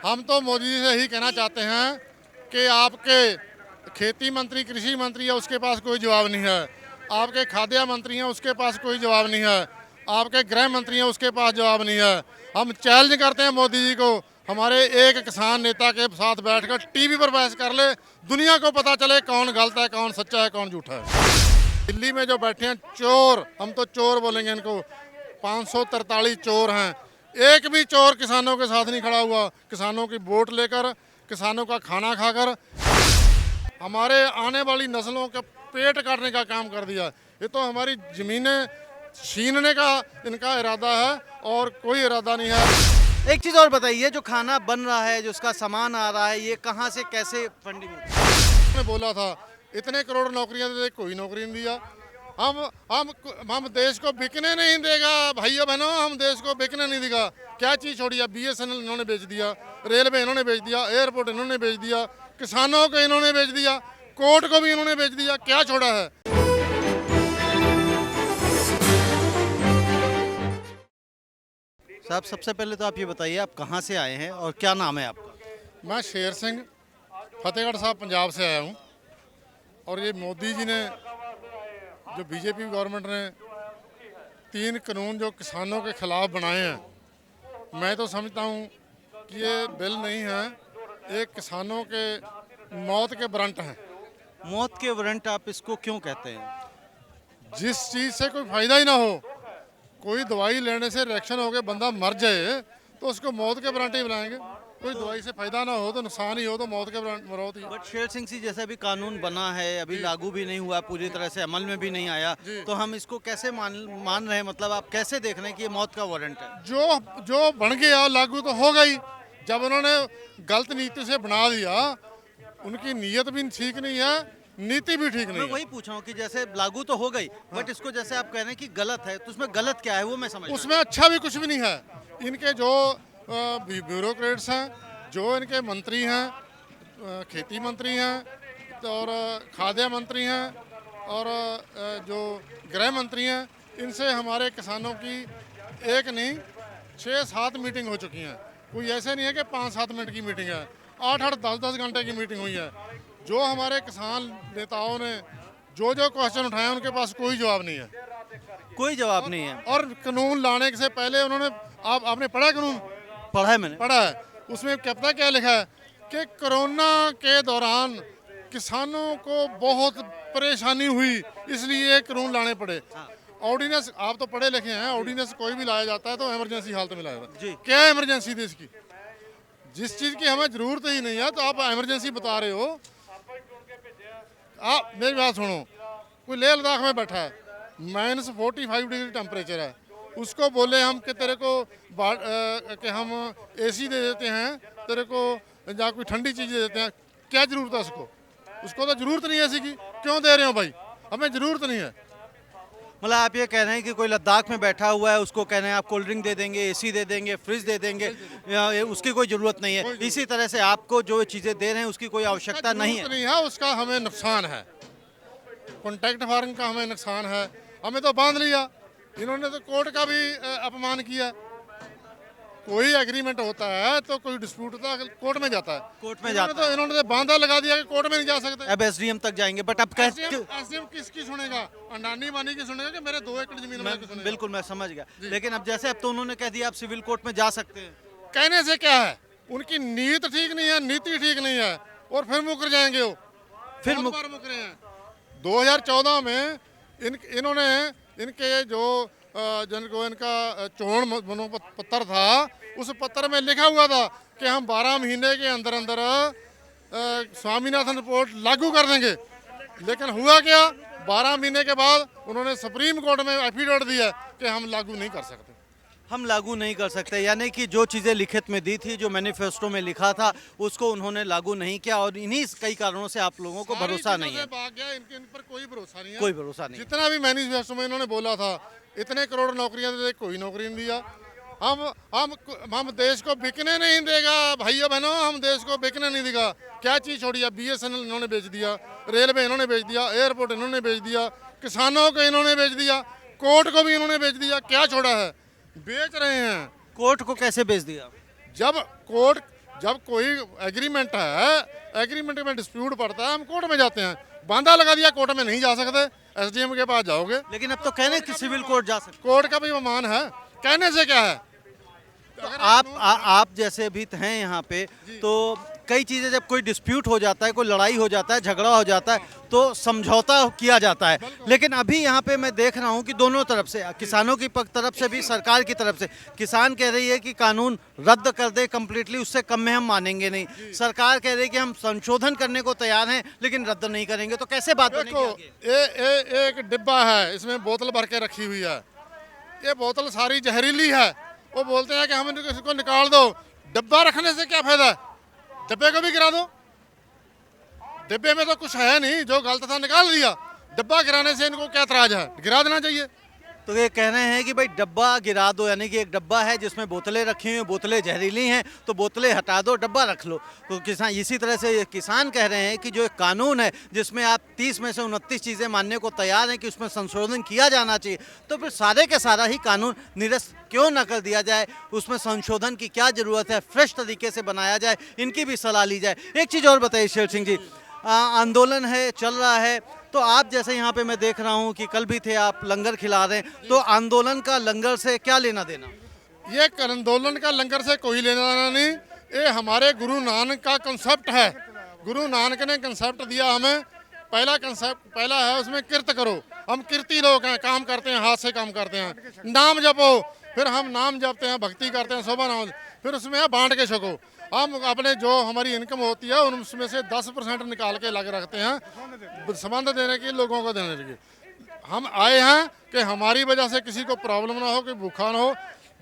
हम तो मोदी जी से यही कहना चाहते हैं कि आपके खेती मंत्री, कृषि मंत्री है, उसके पास कोई जवाब नहीं है। आपके खाद्य मंत्री हैं, उसके पास कोई जवाब नहीं है। आपके गृह मंत्री हैं, उसके पास जवाब नहीं है। हम चैलेंज करते हैं मोदी जी को, हमारे एक किसान नेता के साथ बैठकर टीवी पर बहस कर ले, दुनिया को पता चले कौन गलत है, कौन सच्चा है, कौन झूठा है। दिल्ली में जो बैठे हैं चोर, हम तो चोर बोलेंगे इनको, 543 चोर हैं। एक भी चोर किसानों के साथ नहीं खड़ा हुआ। किसानों की वोट लेकर, किसानों का खाना खाकर हमारे आने वाली नस्लों का पेट काटने का काम कर दिया। ये तो हमारी ज़मीनें छीनने का इनका इरादा है और कोई इरादा नहीं है। एक चीज़ और बताइए, जो खाना बन रहा है, जो उसका सामान आ रहा है, ये कहाँ से कैसे फंडिंग होती है? ने बोला था इतने करोड़ नौकरियां दे, कोई नौकरी नहीं दिया। हम देश को बिकने नहीं देगा भाइयों बहनों, हम देश को बिकने नहीं देगा। क्या चीज़ छोड़ी है? BSNL इन्होंने बेच दिया, रेलवे इन्होंने बेच दिया, एयरपोर्ट इन्होंने बेच दिया, किसानों को इन्होंने बेच दिया, कोर्ट को भी इन्होंने बेच दिया। क्या छोड़ा है? साहब, सबसे पहले तो आप ये बताइए, आप कहाँ से आए हैं और क्या नाम है आपका? मैं शेर सिंह फतेहगढ़ साहब पंजाब से आया हूँ। और ये मोदी जी ने, जो बीजेपी गवर्नमेंट ने 3 कानून जो किसानों के खिलाफ बनाए हैं, मैं तो समझता हूँ कि ये बिल नहीं है, एक किसानों के मौत के वारंट हैं। मौत के वारंट आप इसको क्यों कहते हैं? जिस चीज़ से कोई फ़ायदा ही ना हो, कोई दवाई लेने से रिएक्शन हो के बंदा मर जाए तो उसको मौत के वारंट ही बनाएंगे। कोई दवाई से फ़ायदा ना हो तो नुकसान ही हो तो मौत के warrant he. But Sher Singh ji, जैसा भी कानून बना है, अभी लागू भी नहीं हुआ, पूरी तरह से अमल में भी नहीं आया, तो हम इसको कैसे मान रहे हैं? मतलब आप कैसे देख रहे हैं कि ये मौत का वारंट है? जो जो बन गया लागू तो होगा ही। जब उन्होंने गलत नीति से बना दिया, उनकी नीयत भी ठीक नहीं है, नीति भी ठीक नहीं मैं है। वही पूछ रहा हूँ कि जैसे लागू तो हो गई, बट इसको जैसे आप कह रहे हैं कि गलत है, तो उसमें गलत क्या है वो मैं समझ उसमें अच्छा भी कुछ भी नहीं है। इनके जो ब्यूरोक्रेट्स हैं, जो इनके मंत्री हैं, खेती मंत्री हैं और खाद्य मंत्री हैं और जो गृह मंत्री हैं, इनसे हमारे किसानों की एक नहीं 6-7 मीटिंग हो चुकी हैं। कोई ऐसे नहीं है कि 5-7 मिनट की मीटिंग है, 8-8, 10-10 घंटे की मीटिंग हुई है। जो हमारे किसान नेताओं ने जो क्वेश्चन उठाए, उनके पास कोई जवाब नहीं है। कोई जवाब नहीं है। और कानून लाने से पहले उन्होंने, आपने पढ़ा कानून? पढ़ा है मैंने। पढ़ा है। उसमें पता क्या लिखा है कि कोरोना के दौरान किसानों को बहुत परेशानी हुई, इसलिए कानून लाने पड़े। ऑर्डिनेंस, आप तो पढ़े लिखे हैं, ऑर्डिनेंस कोई भी लाया जाता है तो इमरजेंसी हालत में लाया जाता है। क्या इमरजेंसी थी इसकी? जिस चीज़ की हमें ज़रूरत ही नहीं है तो आप इमरजेंसी बता रहे हो। आप मेरी बात सुनो, कोई लेह लद्दाख में बैठा है, -45 डिग्री टेम्परेचर है, उसको बोले हम कि तेरे को कि हम AC दे देते हैं, तेरे को या कोई ठंडी चीज़ दे देते हैं, क्या ज़रूरत है उसको? उसको तो ज़रूरत नहीं है ऐसी की, क्यों दे रहे हो भाई? हमें ज़रूरत नहीं है। मतलब आप ये कह रहे हैं कि कोई लद्दाख में बैठा हुआ है, उसको कह रहे हैं आप कोल्ड ड्रिंक दे देंगे, AC दे देंगे, फ्रिज दे देंगे, उसकी कोई ज़रूरत नहीं है। इसी तरह से आपको जो चीज़ें दे रहे हैं उसकी कोई आवश्यकता नहीं है। उसका हमें नुकसान है, कॉन्ट्रैक्ट फार्म का हमें नुकसान है। हमें तो बांध लिया, इन्होंने तो कोर्ट का भी अपमान किया। कोई एग्रीमेंट होता है तो कोई डिस्प्यूट होता है, कोर्ट में जाता है। कोर्ट में जाता तो इन्होंने तो बांधा लगा दिया कि कोर्ट में नहीं जा सकते। अब SDM तक जाएंगे, बट अब एसडीएम किसकी सुनेगा? अंडानी वानी की सुनेगा कि मेरे 2 एकड़ जमीन वाले की सुनेगा? बिल्कुल मैं समझ गया, लेकिन अब जैसे अब तो उन्होंने कह दिया आप सिविल कोर्ट में जा सकते हैं। कहने से क्या है? उनकी नीयत ठीक नहीं है, नीति ठीक नहीं है, और फिर मुकर जाएंगे वो। फिर मुकरे हैं। 2014 में इन्होंने इनके जो जिनको इनका चोण मनोपत्र था, उस पत्र में लिखा हुआ था कि हम 12 महीने के अंदर अंदर स्वामीनाथन रिपोर्ट लागू कर देंगे। लेकिन हुआ क्या? 12 महीने के बाद उन्होंने सुप्रीम कोर्ट में एफिडेविट दिया कि हम लागू नहीं कर सकते। हम लागू नहीं कर सकते, यानी कि जो चीज़ें लिखित में दी थी, जो मैनिफेस्टो में लिखा था, उसको उन्होंने लागू नहीं किया, और इन्हीं कई कारणों से आप लोगों को भरोसा नहीं है। इन पर कोई भरोसा नहीं है, कोई भरोसा नहीं। जितना भी मैनिफेस्टो में इन्होंने बोला था इतने करोड़ नौकरियां दे, कोई नौकरी नहीं दिया। हम देश को बिकने नहीं देगा भाइयों बहनों, हम देश को बिकने नहीं देगा। क्या चीज़ छोड़ी है? BSNL इन्होंने बेच दिया, रेलवे इन्होंने बेच दिया, एयरपोर्ट इन्होंने बेच दिया, किसानों को इन्होंने बेच दिया, कोर्ट को भी इन्होंने बेच दिया। क्या छोड़ा है? बेच रहे हैं। कोर्ट को कैसे बेच दिया? जब कोर्ट जब कोई एग्रीमेंट है, एग्रीमेंट में डिस्प्यूट पड़ता है, हम कोर्ट में जाते हैं। बांधा लगा दिया, कोर्ट में नहीं जा सकते, एसडीएम के पास जाओगे। लेकिन अब तो कहने हैं कि सिविल कोर्ट जा सकते कोर्ट का भी मान है, कहने से क्या है। हैं। आप जैसे भी हैं यहाँ पे, तो कई चीज़ें जब कोई डिस्प्यूट हो जाता है, कोई लड़ाई हो जाता है, झगड़ा हो जाता है, तो समझौता किया जाता है। लेकिन अभी यहाँ पे मैं देख रहा हूँ कि दोनों तरफ से, किसानों की तरफ से भी, सरकार की तरफ से, किसान कह रही है कि कानून रद्द कर दे कम्प्लीटली, उससे कम में हम मानेंगे नहीं। सरकार कह रही है कि हम संशोधन करने को तैयार हैं लेकिन रद्द नहीं करेंगे। तो कैसे बात बनेगी देखो, आगे? एक डिब्बा है, इसमें बोतल भर के रखी हुई है, ये बोतल सारी जहरीली है। वो बोलते हैं कि हम इसको निकाल दो। डिब्बा रखने से क्या फायदा है, डिब्बे को भी गिरा दो। डिब्बे में तो कुछ है नहीं, जो गलत था निकाल दिया। डिब्बा गिराने से इनको क्या एतराज है, गिरा देना चाहिए। तो ये कह रहे हैं कि भाई डब्बा गिरा दो, यानी कि एक डब्बा है जिसमें बोतलें रखी हुई, बोतलें जहरीली हैं, तो बोतलें हटा दो, डब्बा रख लो। तो किसान इसी तरह से ये किसान कह रहे हैं कि जो एक कानून है जिसमें आप 30 में से 29 चीज़ें मानने को तैयार हैं कि उसमें संशोधन किया जाना चाहिए, तो फिर सारे के सारा ही कानून निरस्त क्यों न कर दिया जाए। उसमें संशोधन की क्या ज़रूरत है, फ्रेश तरीके से बनाया जाए, इनकी भी सलाह ली जाए। एक चीज़ और बताइए शेर सिंह जी, आंदोलन है, चल रहा है, तो आप जैसे यहाँ पे मैं देख रहा हूँ कि कल भी थे आप, लंगर खिला रहे हैं, तो आंदोलन का लंगर से क्या लेना देना? ये आंदोलन का लंगर से कोई लेना देना नहीं, ये हमारे गुरु नानक का कंसेप्ट है। गुरु नानक ने कंसेप्ट दिया हमें। पहला कंसेप्ट पहला है, उसमें किरत करो। हम कीर्ति लोग हैं, काम करते हैं, हाथ से काम करते हैं। नाम जपो, फिर हम नाम जपते हैं, भक्ति करते हैं, शोभा नाम, फिर उसमें है बांट के छको। हम अपने जो हमारी इनकम होती है उनमें से 10% निकाल के लग रखते हैं संबंध देने की, लोगों को देने की। हम आए हैं कि हमारी वजह से किसी को प्रॉब्लम ना हो, कि भूखा ना हो।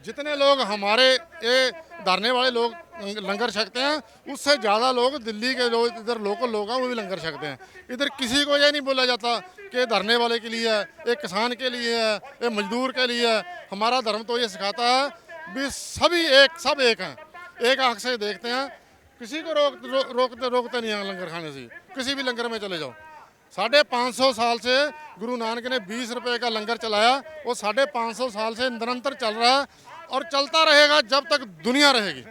जितने लोग हमारे ये धरने वाले लोग लंगर छकते हैं, उससे ज़्यादा लोग दिल्ली के लोग, इधर लोकल लोग हैं, वो भी लंगर छकते हैं। इधर किसी को ये नहीं बोला जाता कि धरने वाले के लिए है, एक किसान के लिए है, एक मजदूर के लिए है। हमारा धर्म तो ये सिखाता है भी सभी एक, सब एक हैं, एक आंख से देखते हैं। किसी को रोकते नहीं हैं लंगर खाने से। किसी भी लंगर में चले जाओ। 550 साल से गुरु नानक ने 20 रुपए का लंगर चलाया, वो 550 साल से निरंतर चल रहा है और चलता रहेगा जब तक दुनिया रहेगी।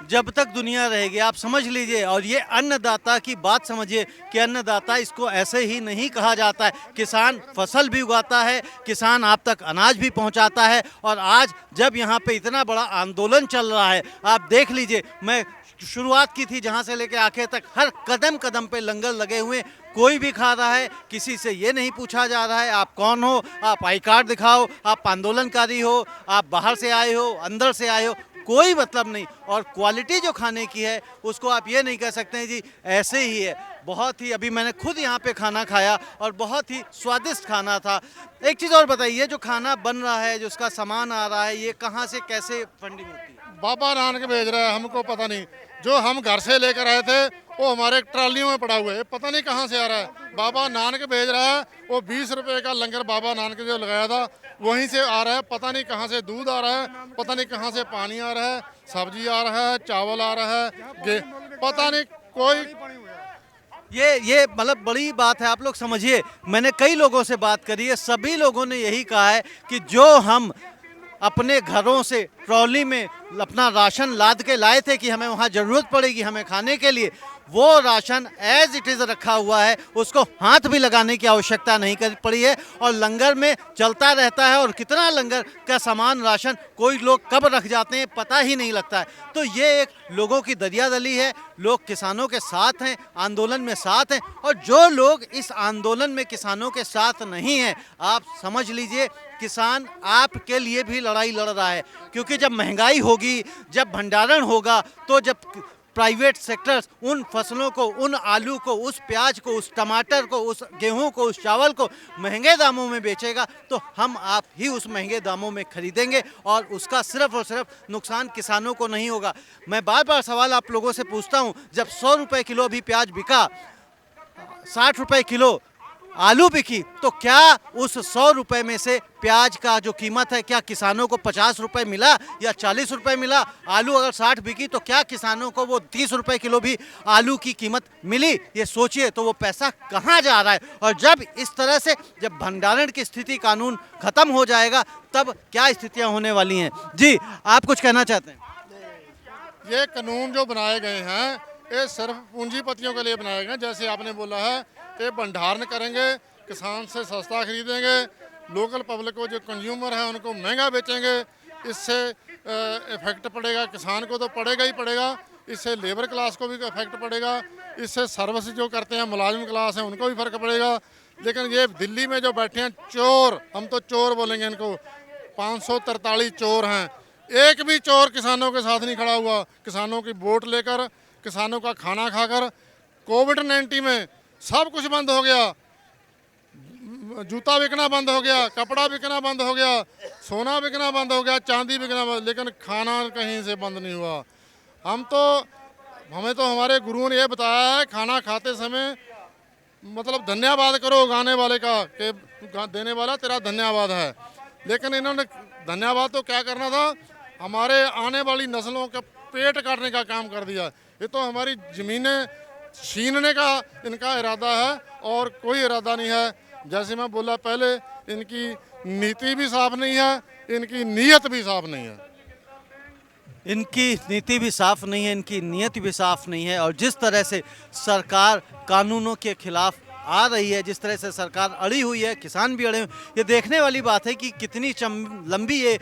जब तक दुनिया रहेगी, आप समझ लीजिए। और ये अन्नदाता की बात समझिए कि अन्नदाता इसको ऐसे ही नहीं कहा जाता है। किसान फसल भी उगाता है, किसान आप तक अनाज भी पहुंचाता है। और आज जब यहाँ पे इतना बड़ा आंदोलन चल रहा है, आप देख लीजिए, मैं शुरुआत की थी जहाँ से लेकर आखिर तक, हर कदम कदम पे लंगर लगे हुए, कोई भी खा रहा है। किसी से ये नहीं पूछा जा रहा है आप कौन हो, आप आई कार्ड दिखाओ, आप आंदोलनकारी हो, आप बाहर से आए हो, अंदर से आए हो, कोई मतलब नहीं। और क्वालिटी जो खाने की है उसको आप ये नहीं कह सकते हैं जी ऐसे ही है। बहुत ही, अभी मैंने खुद यहाँ पे खाना खाया और बहुत ही स्वादिष्ट खाना था। एक चीज़ और बताइए, जो खाना बन रहा है, जो उसका सामान आ रहा है, ये कहाँ से कैसे फंडिंग होती है? बाबा नानक भेज रहा है, हमको पता नहीं। जो हम घर से लेकर आए थे वो हमारे ट्रालियों में पड़ा हुआ है, पता नहीं कहाँ से आ रहा है। बाबा नानक भेज रहा है। वो 20 रुपए का लंगर बाबा नानक जो लगाया था वहीं से आ रहा है। पता नहीं कहाँ से दूध आ रहा है, पता नहीं कहाँ से पानी आ रहा है, सब्जी आ रहा है, चावल आ रहा है, पता नहीं कोई। ये मतलब बड़ी बात है, आप लोग समझिए। मैंने कई लोगों से बात करी है, सभी लोगों ने यही कहा है कि जो हम अपने घरों से ट्रॉली में अपना राशन लाद के लाए थे कि हमें वहाँ ज़रूरत पड़ेगी हमें खाने के लिए, वो राशन एज इट इज़ रखा हुआ है, उसको हाथ भी लगाने की आवश्यकता नहीं कर पड़ी है। और लंगर में चलता रहता है, और कितना लंगर का सामान, राशन कोई लोग कब रख जाते हैं पता ही नहीं लगता है। तो ये एक लोगों की दरियादली है। लोग किसानों के साथ हैं, आंदोलन में साथ हैं। और जो लोग इस आंदोलन में किसानों के साथ नहीं हैं, आप समझ लीजिए किसान आपके लिए भी लड़ाई लड़ रहा है। क्योंकि जब महंगाई होगी, जब भंडारण होगा, तो जब प्राइवेट सेक्टर्स उन फसलों को, उन आलू को, उस प्याज को, उस टमाटर को, उस गेहूं को, उस चावल को महंगे दामों में बेचेगा, तो हम आप ही उस महंगे दामों में खरीदेंगे और उसका सिर्फ और सिर्फ नुकसान किसानों को नहीं होगा। मैं बार बार सवाल आप लोगों से पूछता हूं, जब 100 रुपए किलो अभी प्याज बिका, 60 रुपए किलो आलू बिकी, तो क्या उस 100 रुपए में से प्याज का जो कीमत है, क्या किसानों को 50 रुपए मिला या 40 रुपए मिला? आलू अगर 60 बिकी तो क्या किसानों को वो 30 रुपए किलो भी आलू की कीमत मिली? ये सोचिए, तो वो पैसा कहाँ जा रहा है? और जब इस तरह से, जब भंडारण की स्थिति कानून खत्म हो जाएगा, तब क्या स्थितियाँ होने वाली हैं? जी, आप कुछ कहना चाहते हैं? ये कानून जो बनाए गए हैं ये सिर्फ पूंजीपतियों के लिए बनाए गए हैं। जैसे आपने बोला है कि भंडारण करेंगे, किसान से सस्ता खरीदेंगे, लोकल पब्लिक को जो कंज्यूमर है उनको महंगा बेचेंगे, इससे इफेक्ट पड़ेगा। किसान को तो पड़ेगा ही पड़ेगा, इससे लेबर क्लास को भी इफेक्ट पड़ेगा, इससे सर्विस जो करते हैं मुलाजिम क्लास है उनको भी फर्क पड़ेगा। लेकिन ये दिल्ली में जो बैठे हैं चोर, हम तो चोर बोलेंगे इनको, 543 चोर हैं, एक भी चोर किसानों के साथ नहीं खड़ा हुआ। किसानों की वोट लेकर, किसानों का खाना खाकर, कोविड-19 में सब कुछ बंद हो गया, जूता बिकना बंद हो गया, कपड़ा बिकना बंद हो गया, सोना बिकना बंद हो गया, चांदी बिकना बंद, लेकिन खाना कहीं से बंद नहीं हुआ। हमें तो हमारे गुरुओं ने ये बताया है खाना खाते समय मतलब धन्यवाद करो गाने वाले का, कि देने वाला तेरा धन्यवाद है। लेकिन इन्होंने धन्यवाद तो क्या करना था, हमारे आने वाली नस्लों का पेट काटने का काम कर दिया। ये तो हमारी ज़मीनें छीनने का इनका इरादा है और कोई इरादा नहीं है। जैसे मैं बोला पहले, इनकी नीति भी साफ नहीं है, इनकी नीयत भी साफ नहीं है। इनकी नीति भी साफ नहीं है, इनकी नीयत भी साफ नहीं है। और जिस तरह से सरकार कानूनों के खिलाफ आ रही है, जिस तरह से सरकार अड़ी हुई है, किसान भी अड़े हुए, ये देखने वाली बात है कि कितनी लंबी ये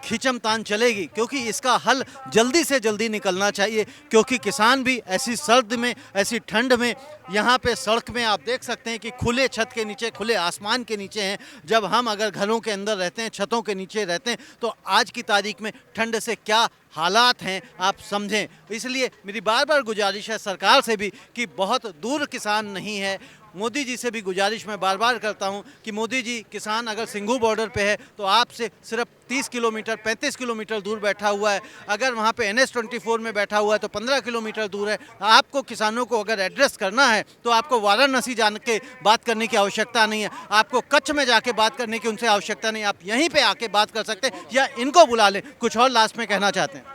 खींचमतान चलेगी, क्योंकि इसका हल जल्दी से जल्दी निकलना चाहिए। क्योंकि किसान भी ऐसी सर्द में, ऐसी ठंड में यहाँ पे सड़क में आप देख सकते हैं कि खुले छत के नीचे, खुले आसमान के नीचे हैं। जब हम अगर घरों के अंदर रहते हैं, छतों के नीचे रहते हैं, तो आज की तारीख में ठंड से क्या हालात हैं आप समझें। इसलिए मेरी बार बार गुजारिश है सरकार से भी कि बहुत दूर किसान नहीं है। मोदी जी से भी गुजारिश मैं बार बार करता हूं कि मोदी जी, किसान अगर सिंघू बॉर्डर पे है तो आपसे सिर्फ 30 किलोमीटर 35 किलोमीटर दूर बैठा हुआ है। अगर वहां पे NH-24 में बैठा हुआ है तो 15 किलोमीटर दूर है। आपको किसानों को अगर एड्रेस करना है तो आपको वाराणसी जाने के बात करने की आवश्यकता नहीं है, आपको कच्छ में जाके बात करने की उनसे आवश्यकता नहीं है। आप यहीं पर आके बात कर सकते हैं या इनको बुला लें। कुछ और लास्ट में कहना चाहते हैं?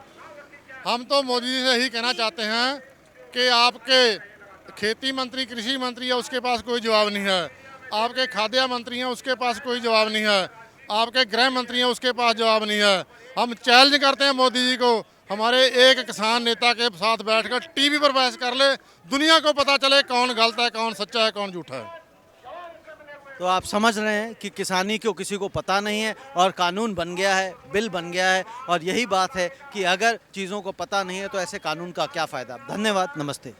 हम तो मोदी जी से यही कहना चाहते हैं कि आपके खेती मंत्री, कृषि मंत्री है, उसके पास कोई जवाब नहीं है। आपके खाद्य मंत्री हैं, उसके पास कोई जवाब नहीं है। आपके गृह मंत्री हैं, उसके पास जवाब नहीं है। हम चैलेंज करते हैं मोदी जी को, हमारे एक किसान नेता के साथ बैठकर टीवी पर बहस कर ले, दुनिया को पता चले कौन गलत है, कौन सच्चा है, कौन झूठा है। तो आप समझ रहे हैं कि किसानी को किसी को पता नहीं है और कानून बन गया है, बिल बन गया है। और यही बात है कि अगर चीज़ों को पता नहीं है तो ऐसे कानून का क्या फ़ायदा। धन्यवाद, नमस्ते।